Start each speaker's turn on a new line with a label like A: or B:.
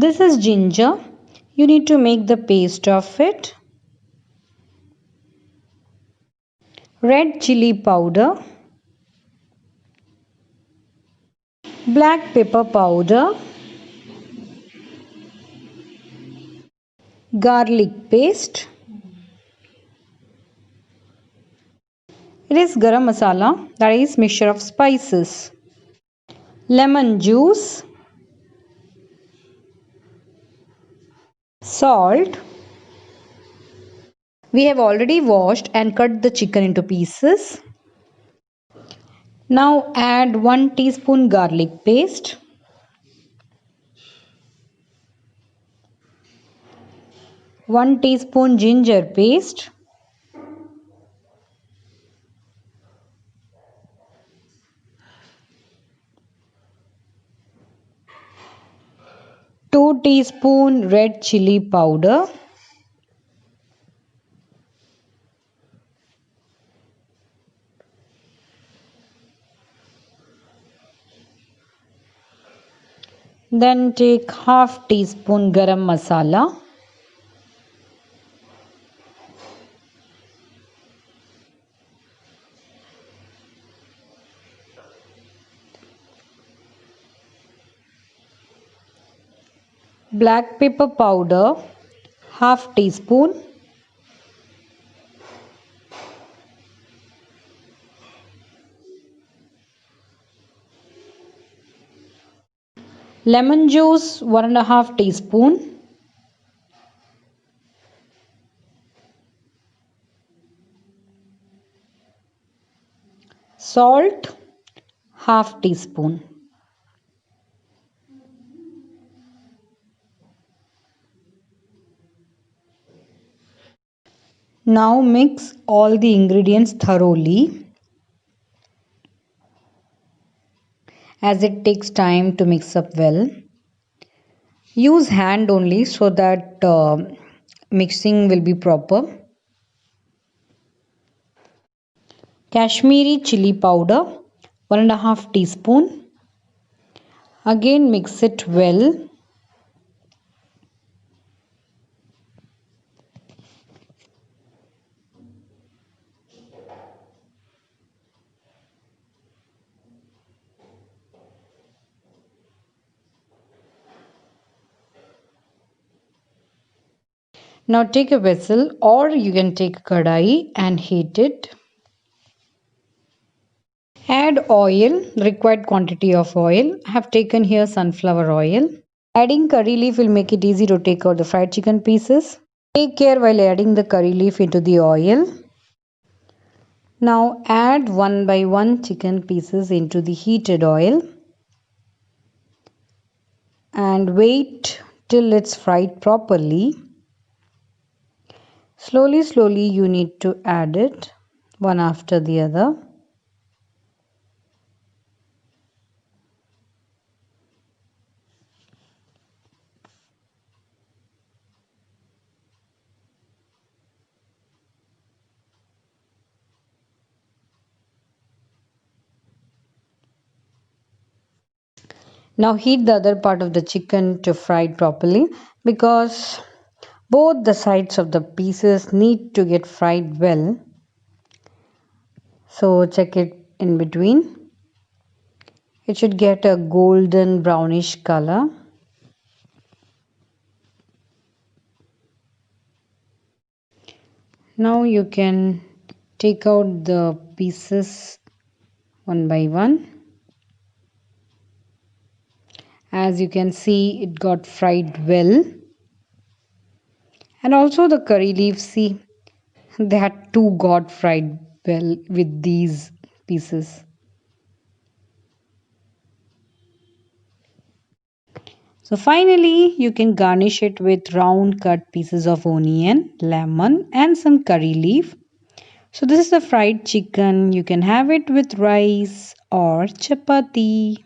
A: This is ginger. You need to make the paste of it. Red chili powder, black pepper powder, garlic paste. It is garam masala, that is mixture of spices. Lemon juice, salt. We have already washed and cut the chicken into pieces. Now add 1 teaspoon garlic paste, 1 teaspoon ginger paste, 2 teaspoon red chili powder, then take half teaspoon garam masala, black pepper powder half teaspoon, lemon juice 1.5 teaspoon, salt half teaspoon. Now mix all the ingredients thoroughly, as it takes time to mix up well. Use hand only so that mixing will be proper. Kashmiri chili powder 1.5 teaspoon. Again mix it well. Now take a vessel, or you can take a kadai and heat it. Add oil, required quantity of oil. I have taken here sunflower oil. Adding curry leaf will make it easy to take out the fried chicken pieces. Take care while adding the curry leaf into the oil. Now add one by one chicken pieces into the heated oil and wait till it's fried properly. Slowly you need to add it one after the other. Now heat the other part of the chicken to fry it properly, because both the sides of the pieces need to get fried well. So check it in between. It should get a golden brownish color. Now you can take out the pieces one by one. As you can see, it got fried well. And also the curry leaves, see, that too got fried well with these pieces. So finally, you can garnish it with round cut pieces of onion, lemon and some curry leaf. So this is the fried chicken. You can have it with rice or chapati.